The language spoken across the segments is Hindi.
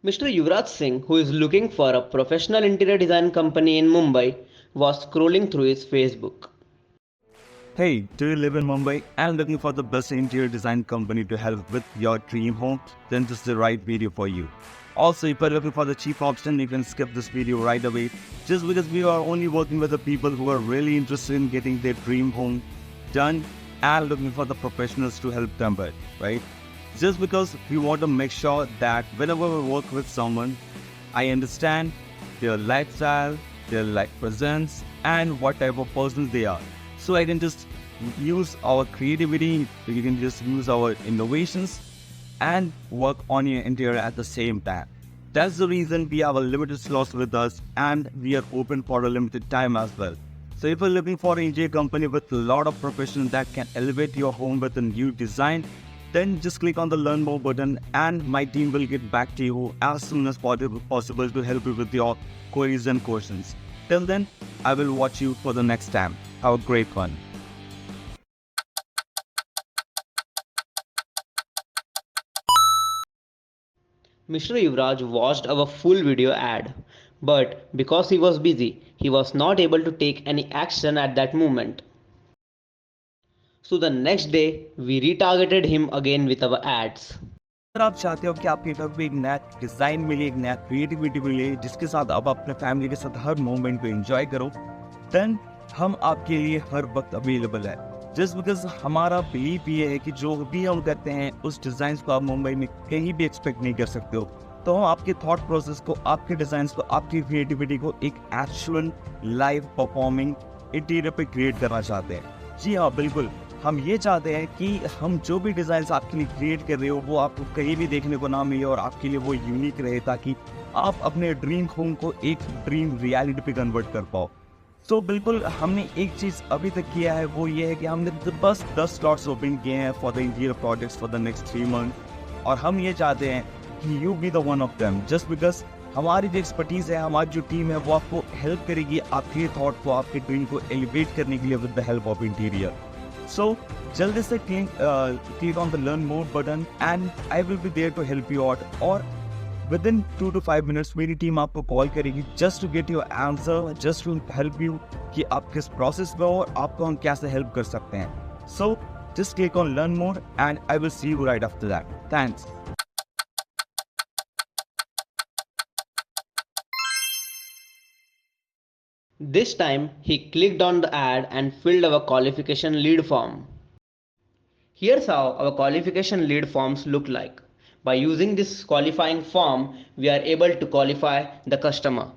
Mr. Yuvraj Singh, who is looking for a professional interior design company in Mumbai, was scrolling through his Facebook. Hey, do you live in Mumbai and looking for the best interior design company to help with your dream home? Then this is the right video for you. Also, if you're looking for the cheap option, you can skip this video right away just because we are only working with the people who are really interested in getting their dream home done and looking for the professionals to help them with, right? Just because we want to make sure that whenever we work with someone, I understand their lifestyle, their life presence, and what type of person they are. So I can just use our creativity, you can just use our innovations and work on your interior at the same time. That's the reason we have a limited slots with us and we are open for a limited time as well. So if you're looking for an interior company with a lot of professionals that can elevate your home with a new design, then just click on the learn more button and my team will get back to you as soon as possible to help you with your queries and questions. Till then, I will watch you for the next time. Have a great one. Mr. Yuvraj watched our full video ad, but because he was busy, he was not able to take any action at that moment. So the next day, we retargeted him again with our ads. अगर आप चाहते हो कि आपके घर में एक नया डिजाइन मिले, एक नया क्रिएटिविटी मिले जिसके साथ आप अपने फैमिली के साथ हर मोमेंट को एंजॉय करो, देन हम आपके लिए हर वक्त अवेलेबल है। जस्ट बिकॉज हमारा बिलीफ ये है कि जो भी हम करते हैं उस डिजाइन को आप मुंबई में कहीं भी एक्सपेक्ट नहीं कर सकते हो। तो हम आपके थॉट प्रोसेस को, आपके डिजाइन को, आपकी क्रिएटिविटी को एक एक्चुअल लाइव परफॉर्मिंग इंटीरियर पे क्रिएट करना चाहते हैं। जी हाँ, बिल्कुल, हम ये चाहते हैं कि हम जो भी डिज़ाइन आपके लिए क्रिएट कर रहे हो वो आपको कहीं भी देखने को ना मिले और आपके लिए वो यूनिक रहे ताकि आप अपने ड्रीम होम को एक ड्रीम रियलिटी पे कन्वर्ट कर पाओ। तो बिल्कुल हमने एक चीज़ अभी तक किया है वो ये है कि हमने बस 10 स्लॉट्स ओपन किए हैं for the interior projects for the next 3 month और हम ये चाहते हैं कि you be the one of them just because हमारी जो एक्सपर्टीज़ है, हमारी जो टीम है वो आपको हेल्प करेगी आपके थॉट को, आपके ड्रीम को एलिवेट करने के लिए with the help of interior. So, जल्दी से click on the learn more button and I will be there to help you out और within 2 to 5 minutes मेरी टीम आपको कॉल करेगी just to get your answer, just to help you कि आप किस प्रोसेस में हो और आपको हम कैसे हेल्प कर सकते हैं। So, just click on learn more and I will see you right after that. Thanks. This time, he clicked on the ad and filled our qualification lead form. Here's how our qualification lead forms look like. By using this qualifying form, we are able to qualify the customer.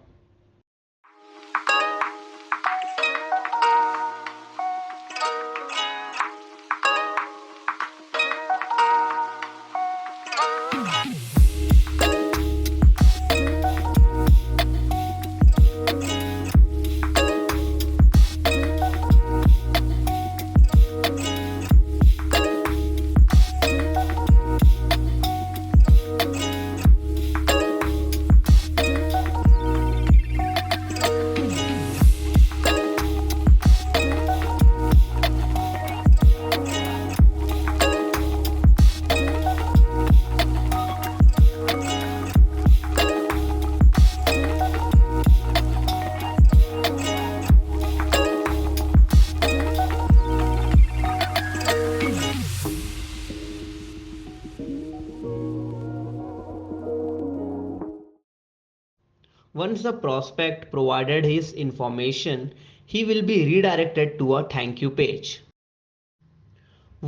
Once the prospect provided his information, he will be redirected to a thank you page.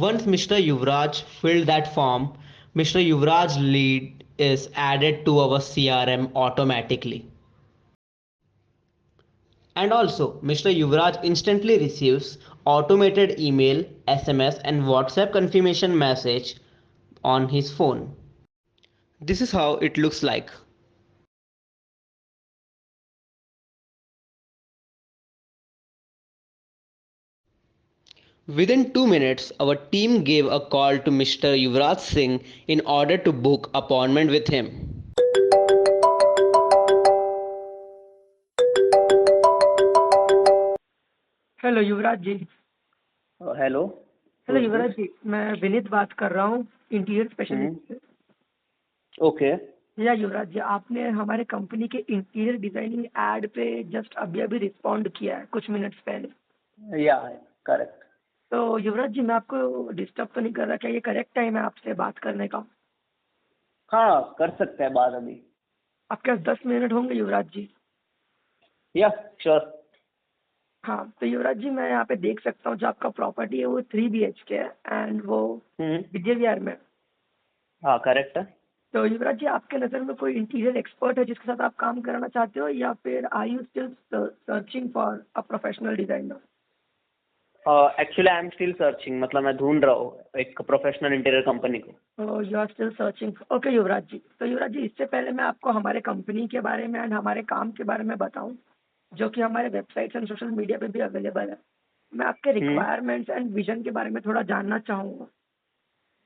Once Mr. Yuvraj filled that form, Mr. Yuvraj's lead is added to our CRM automatically. And also, Mr. Yuvraj instantly receives automated email, SMS and WhatsApp confirmation message on his phone. This is how it looks like. Within 2 minutes, our team gave a call to Mr. Yuvraj Singh in order to book appointment with him. Hello Yuvraj ji. Hello. Hello Yuvraj ji, मैं विनीत बात कर रहा हूँ इंटीरियर स्पेशलिस्ट से। ओके। या युवराज जी, आपने हमारे कंपनी के इंटीरियर डिजाइनिंग एड पे जस्ट अभी अभी रिस्पॉन्ड किया है कुछ मिनट्स पहले। या करेक्ट। तो युवराज जी, मैं आपको डिस्टर्ब तो नहीं कर रहा? क्या ये करेक्ट टाइम है आपसे बात करने का? हाँ, कर सकते हैं बात अभी। आपके पास 10 मिनट होंगे युवराज जी? या श्योर। हाँ, तो युवराज जी मैं यहाँ पे देख सकता हूँ जो आपका प्रॉपर्टी है वो 3 BHK है एंड वो विजय विहार में। हाँ करेक्ट है। तो युवराज जी, आपके नज़र में कोई इंटीरियर एक्सपर्ट है जिसके साथ आप काम करना चाहते हो, या फिर are you still searching for a professional designer? Actually I am still searching, मतलब मैं ढूंढ रहा हूँ एक प्रोफेशनल इंटीरियर कंपनी को। तो you are still searching. Okay Yuvraj ji, तो युवराज जी इससे पहले मैं आपको हमारे कंपनी के बारे में एंड हमारे काम के बारे में बताऊं, जो कि हमारे वेबसाइट्स एंड सोशल मीडिया पे भी अवेलेबल है, मैं आपके रिक्वायरमेंट्स एंड विजन के बारे में थोड़ा जानना चाहूँगा,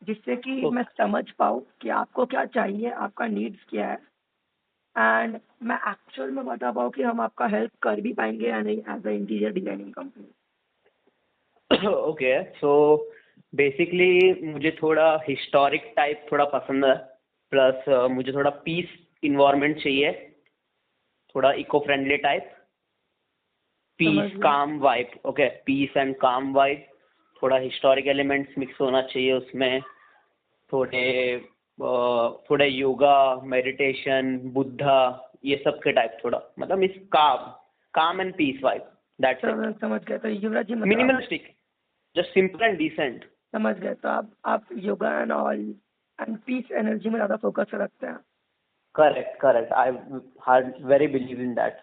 जिससे कि मैं समझ पाऊँ कि आपको क्या चाहिए, आपका नीड्स क्या है, एंड मैं एक्चुअल में बता पाऊँ कि हम आपका हेल्प कर भी पाएंगे या नहीं as a interior designing company. Okay, so basically मुझे थोड़ा हिस्टोरिक टाइप थोड़ा पसंद है, प्लस मुझे थोड़ा पीस इन्वायरमेंट चाहिए, थोड़ा इको फ्रेंडली टाइप, समझ पीस गया। काम वाइब। ओके, पीस एंड काम वाइब, थोड़ा हिस्टोरिक एलिमेंट्स मिक्स होना चाहिए उसमें, थोड़े थोड़े योगा, मेडिटेशन, बुद्धा, ये सब के टाइप, थोड़ा मतलब इस काम and peace vibe, that's it. समझ गया। तो युवराज जी मतलब minimalistic, just simple and decent. समझ गए, तो आप yoga and all and peace energy में ज़्यादा फोकस रखते हैं। Correct correct, I hard very believe in that.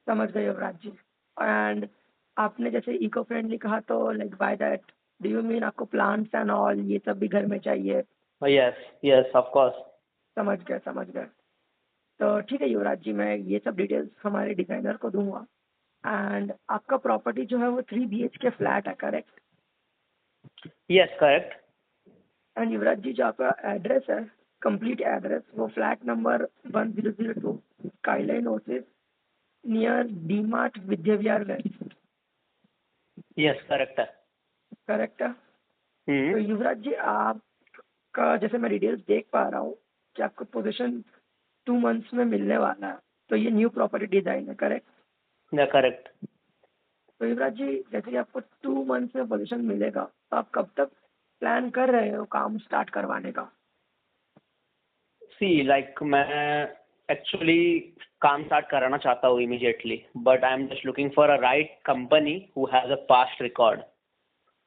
समझ गए युवराज जी। एंड आपने जैसे इको फ्रेंडली कहा, तो like by that do you mean आपको प्लांट्स एंड ऑल ये सब भी घर में चाहिए? Yes yes of course. समझ गए समझ गए। तो ठीक है युवराज जी, मैं ये सब डिटेल्स हमारे डिज़ाइनर को दूंगा। एंड आपका प्रॉपर्टी जो है वो 3 BHK फ्लैट है, correct? Yes correct. And Yuvraj ji, जो आपका एड्रेस है, कंप्लीट एड्रेस, वो flat number 1002 Skyline Oasis near D Mart Vidya Vihar west, yes correct है। करेक्ट है? तो युवराज जी, आपका जैसे मैं डिटेल्स देख पा रहा हूँ कि आपको पोजीशन 2 मंथ्स में मिलने वाला है, तो ये न्यू प्रॉपर्टी डिजाइन है, करेक्ट? करेक्ट। तो युवराज जी, जैसे कि आपको 2 मंथ्स में पोजीशन मिलेगा, तो आप कब तक प्लान कर रहे हो काम स्टार्ट करवाने का? सी लाइक मैं एक्चुअली काम स्टार्ट कराना चाहता हूँ immediately, but I am just looking for a right company who has a past record.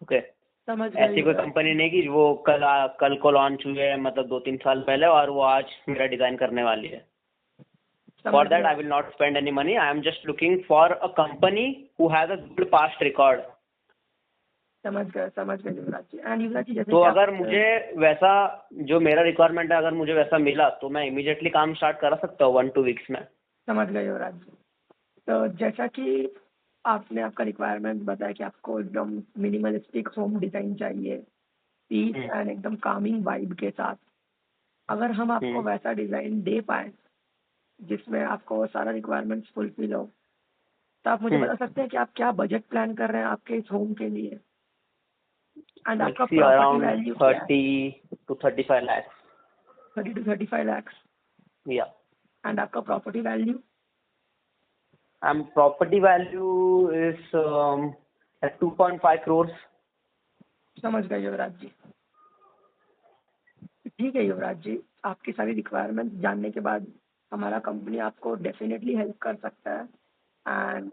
Okay, समझ गए ऐसी कोई युवराज। कंपनी नहीं कि वो कल को लॉन्च हुए है, मतलब 2-3 साल पहले, और वो आज मेरा डिजाइन करने वाली है। For समझ that, गए I will not spend any money. I am just looking for a company who has a good past record. समझ गए युवराज जी। एंड युवराज जी, जैसे तो कि अगर आप मुझे वैसा, जो मेरा रिक्वायरमेंट है, अगर मुझे वैसा मिला तो मैं इमीडिएटली काम स्टार्ट करा सकता हूँ 1-2 वीक्स में। समझ गए युवराज जी। तो जैसा कि आपने आपका रिक्वायरमेंट बताया कि आपको एकदम मिनिमलिस्टिक होम डिजाइन चाहिए, पीस एंड एकदम कामिंग वाइब के साथ, अगर हम आपको वैसा डिजाइन दे पाए जिसमें आपको वो सारा रिक्वायरमेंट्स फुलफिल हो, तो आप मुझे बता सकते हैं कि आप क्या बजट प्लान कर रहे हैं आपके इस होम के लिए, एंड आपका सी प्रॉपर्टी अराउंड वैल्यू क्या है? 30 to 35 lakhs. 30 to 35 lakhs। Yeah. And आपका property value? And property value is at 2.5 crores. समझ गए युवराज जी। ठीक है युवराज जी, आपकी सारी रिक्वायरमेंट जानने के बाद हमारा कंपनी आपको डेफिनेटली हेल्प कर सकता है। एंड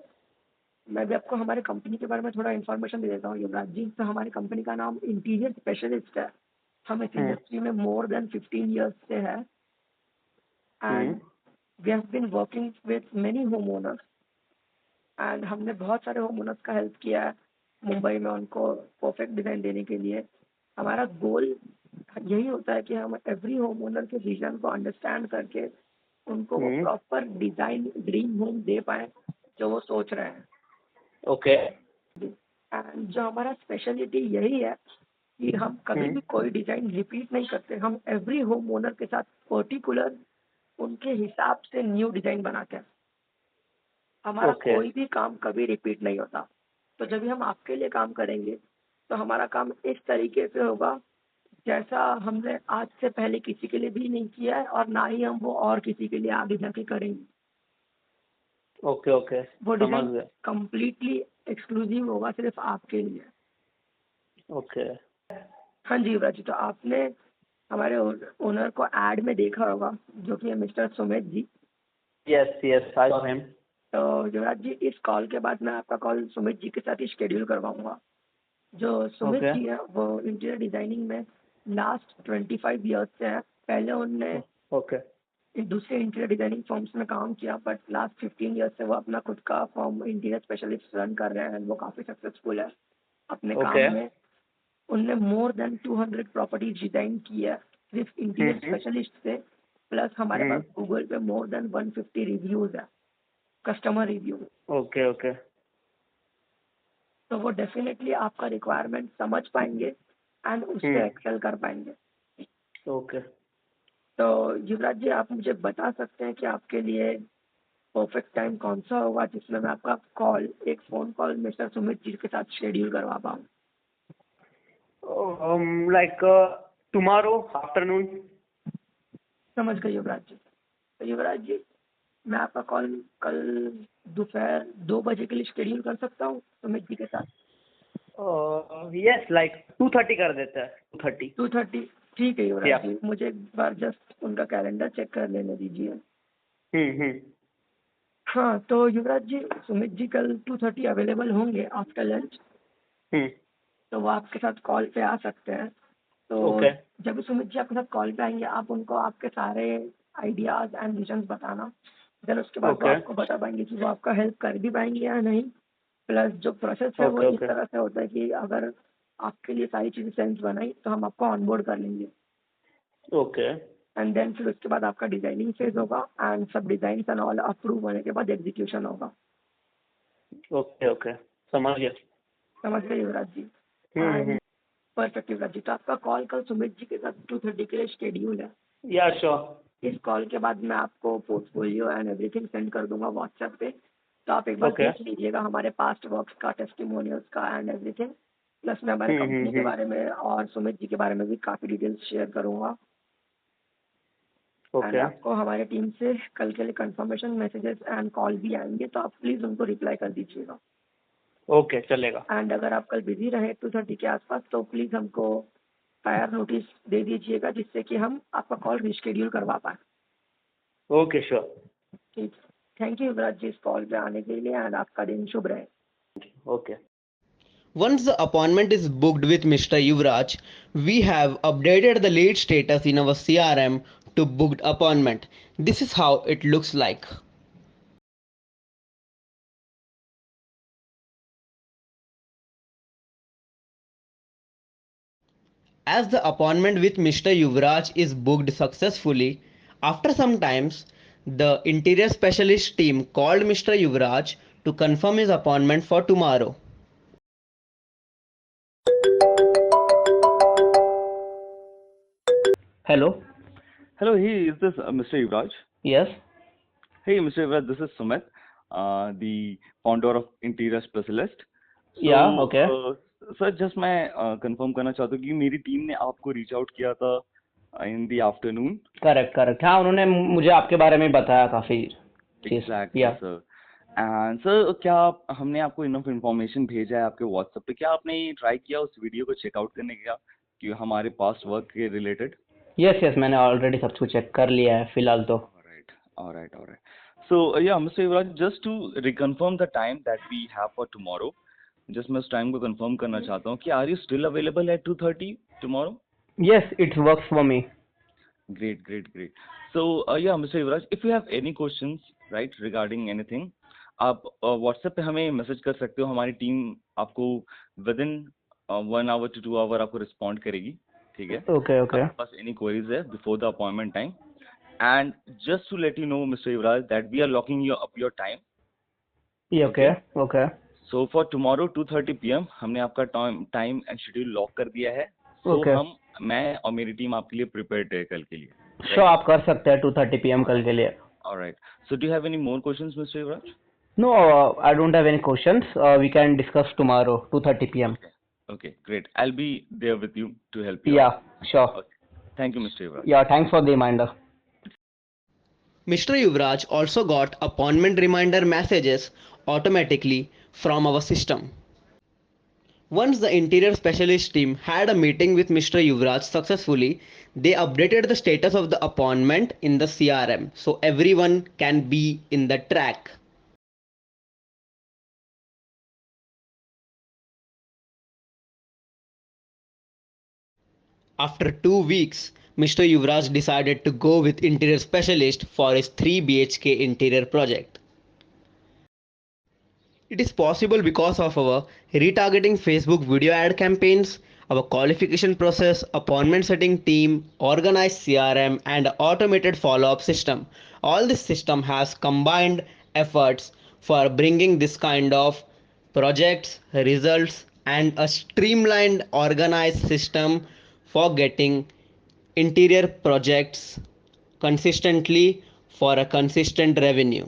मैं भी आपको हमारे कंपनी के बारे में थोड़ा इन्फॉर्मेशन दे देता हूँ युवराज जी। तो हमारी कंपनी का नाम इंटीरियर स्पेशलिस्ट है। हम इस इंडस्ट्री में मोर देन 15 ईयर्स से है, and we have been working with many home owners, and हमने बहुत सारे होम ओनर्स का हेल्प किया है मुंबई में उनको परफेक्ट डिज़ाइन देने के लिए। हमारा गोल यही होता है कि हम एवरी होम ओनर के विजन को अंडरस्टैंड करके उनको वो प्रॉपर डिज़ाइन ड्रीम होम दे पाए जो वो सोच रहे हैं। ओके। एंड जो हमारा स्पेशलिटी यही है कि हम कभी भी कोई डिज़ाइन रिपीट नहीं करते। हम एवरी होम ओनर के साथ पर्टिकुलर उनके हिसाब से न्यू डिज़ाइन बनाते हैं। हमारा कोई भी काम कभी रिपीट नहीं होता। तो जब भी हम आपके लिए काम करेंगे तो हमारा काम इस तरीके से होगा जैसा हमने आज से पहले किसी के लिए भी नहीं किया है और ना ही हम वो और किसी के लिए आगे जाके करेंगे। ओके ओके, वो समझ डिज़ाइन गया। कंप्लीटली एक्सक्लूसिव होगा सिर्फ आपके लिए। ओके। हाँ जी युवराज जी, तो आपने हमारे ओनर को एड में देखा होगा, जो कि है mister Sumit ji. Yes yes, I saw him. तो युवराज जी, इस कॉल के बाद मैं आपका कॉल सुमित जी के साथ ही शेड्यूल करवाऊंगा। जो सुमित ओके जी है वो इंटीरियर डिजाइनिंग में लास्ट 25 ईयर्स से है। पहले उनने ओके दूसरे इंटीरियर डिजाइनिंग फर्म्स में काम किया, बट लास्ट 15 ईयर्स से वो अपना खुद का फर्म इंटीरियर स्पेशलिस्ट रन कर रहे हैं। वो काफ़ी सक्सेसफुल है अपने काम ओके। में। उनने मोर देन 200 प्रॉपर्टीज डिजाइन की है सिर्फ इंटीरियर स्पेशलिस्ट से। प्लस हमारे पास गूगल पे मोर देन 150 रिव्यूज है, कस्टमर रिव्यू। ओके ओके तो वो डेफिनेटली आपका रिक्वायरमेंट समझ पाएंगे एंड उस पर एक्सेल कर पाएंगे। ओके। तो युवराज जी, आप मुझे बता सकते हैं कि आपके लिए परफेक्ट टाइम कौन सा होगा जिसमें मैं आपका कॉल, एक फ़ोन कॉल मिस्टर सुमित जी के साथ शेड्यूल करवा पाऊँ? Like tomorrow afternoon. समझ गए युवराज जी। तो युवराज जी, मैं आपका कॉल कल दोपहर 2 बजे के लिए शेड्यूल कर सकता हूँ सुमित जी के साथ? यस, लाइक 2:30 कर देते हैं, 2:30। 2:30 ठीक है युवराज या। जी, मुझे एक बार जस्ट उनका कैलेंडर चेक कर लेने दीजिए। हाँ, तो युवराज जी, सुमित जी कल 2:30 अवेलेबल होंगे आफ्टर लंच। तो वो आपके साथ कॉल पे आ सकते हैं। तो ओके जब भी सुमित जी आपके साथ कॉल पे आएंगे, आप उनको आपके सारे आइडियाज एंड विजन्स बताना। देन उसके बाद वो ओके आपको बता पाएंगे कि वो आपका हेल्प कर भी पाएंगे या नहीं। प्लस जो प्रोसेस है वो ओके इस ओके तरह से होता है कि अगर आपके लिए सारी चीज़ें सेंस बनाई तो हम आपको ऑनबोर्ड कर लेंगे। ओके एंड देन फिर उसके बाद आपका डिजाइनिंग फेज होगा एंड सब डिजाइन एंड ऑल अप्रूव होने के बाद एग्जीक्यूशन होगा। ओके ओके, समझ गया। समझ गए युवराज जी? एंड परफेक्ट युवराज जी, तो आपका कॉल कल सुमित जी के साथ 2:30 के लिए शेड्यूल है। या श्योर। इस कॉल के बाद मैं आपको पोर्टफोलियो एंड एवरीथिंग सेंड कर दूंगा व्हाट्सएप पे। तो आप एक बार ओके। देख लीजिएगा हमारे पास्ट वर्क्स का, टेस्टिमोनियल्स का एंड एवरीथिंग। प्लस मैं हमारे कंपनी के बारे में और सुमित जी के बारे में भी काफ़ी डिटेल्स शेयर करूंगा। एंड ओके आपको हमारे टीम से कल के लिए कंफर्मेशन मैसेजेस एंड कॉल भी आएंगे, तो आप प्लीज़ उनको रिप्लाई कर दीजिएगा। ओके, चलेगा। एंड अगर आप कल बिजी रहे 2:30 के आसपास, तो प्लीज़ हमको प्रायर नोटिस दे दीजिएगा, जिससे कि हम आपका कॉल रिशेड्यूल करवा पाएँ। Okay sure. ठीक, थैंक यू युवराज जी इस कॉल पे आने के लिए एंड आपका दिन शुभ रहे। Okay. Once the appointment is booked with Mr. Yuvraj, we have updated the lead status in our CRM to booked appointment. This is how it looks like. As the appointment with Mr. Yuvraj is booked successfully, after some times, the interior specialist team called Mr. Yuvraj to confirm his appointment for tomorrow. Hello. Hello, hey, is this Mr. Yuvraj? Yes. Hey, Mr. Yuvraj, this is Sumit, the founder of Interior Specialist. Yeah, okay. Sir just मैं कंफर्म करना चाहता हूँ कि मेरी टीम ने आपको रीच आउट किया था in the afternoon. Correct correct, हाँ उन्होंने मुझे आपके बारे में बताया काफी चीज। एग्जैक्टली या सर। एंड सर क्या हमने आपको इनफ इंफॉर्मेशन भेजा है आपके व्हाट्सएप पे, क्या आपने ट्राई किया उस वीडियो को चेकआउट करने का कि हमारे पास्ट वर्क के रिलेटेड? यस यस, मैंने ऑलरेडी सब कुछ चेक कर लिया है फिलहाल तो। Alright. So yeah, Mr. Yuvraj, just to reconfirm the time that we have for tomorrow, just मैं उस टाइम को कंफर्म करना चाहता हूँ कि are you still available at 2:30 tomorrow? Yes, it's works for me. Great. So yeah, Mr. Yuvraj, if you have any questions, right, regarding anything, आप WhatsApp पे हमें मैसेज कर सकते हो। हमारी टीम आपको within 1 hour to 2 hour आपको रिस्पॉन्ड करेगी, ठीक है? Okay okay. आपके पास any queries है before the appointment time, and just to let you know, Mr. Yuvraj, that we are locking your time. Okay okay. So for tomorrow 2:30 PM हमने आपका टाइम एंड शेड्यूल लॉक कर दिया है। So Okay. मैं और मेरी टीम आपके लिए प्रिपेयर्ड है कल के लिए। श्योर, आप कर सकते हैं 2:30 PM कल के लिए। Alright. So do you have any more questions, Mr. Yuvraj? No, I don't have any questions, we can discuss tomorrow 2:30 PM। Okay, great. I'll be there with you to help you. या Sure. Thank you, Mr. Yuvraj. Yeah, thanks for the reminder. Mr. Yuvraj also got appointment reminder messages automatically from our system. Once the interior specialist team had a meeting with Mr. Yuvraj successfully, they updated the status of the appointment in the CRM so everyone can be in the track. After 2 weeks, Mr. Yuvraj decided to go with interior specialist for his 3 BHK interior project. It is possible because of our retargeting Facebook video ad campaigns, our qualification process, appointment setting team, organized CRM, and automated follow-up system. All this system has combined efforts for bringing this kind of projects, results, and a streamlined organized system for getting interior projects consistently for a consistent revenue.